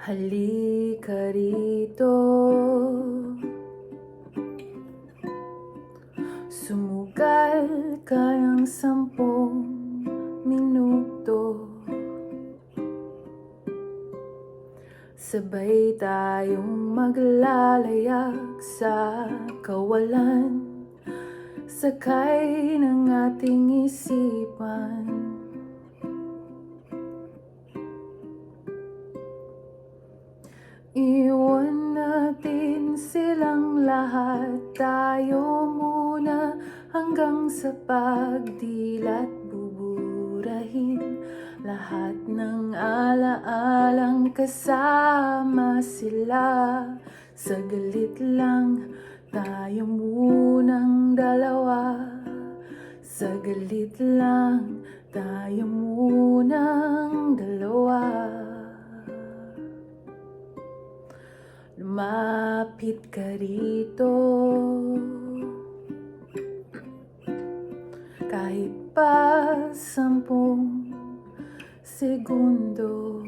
Halika rito, sumugal kayang 10 minuto. Sabay tayong maglalayag sa kawalan, sakay ng ating isipan. Iwan natin silang lahat, tayo muna hanggang sa pagdilat. Buburahin lahat ng alaalang kasama sila. Saglit lang, tayo munang dalawa. Saglit lang, tayo munang dalawa. Lumapit ka rito, kahit pa 10 segundo.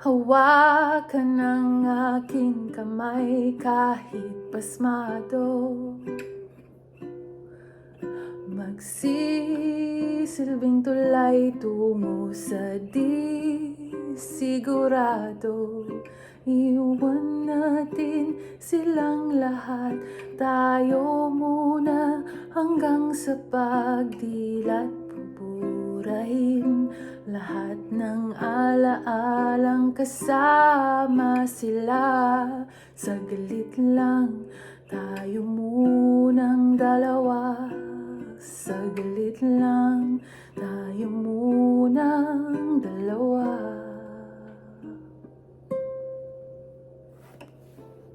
Hawakan ang aking kamay kahit pasmado. Magsisilbing tulay tungo sa di sigurado. Iwan natin silang lahat, tayo muna hanggang sa pagdilat. Buburahin lahat ng alaalang kasama sila. Saglit lang, tayo munang dalawa. Saglit lang, tayo munang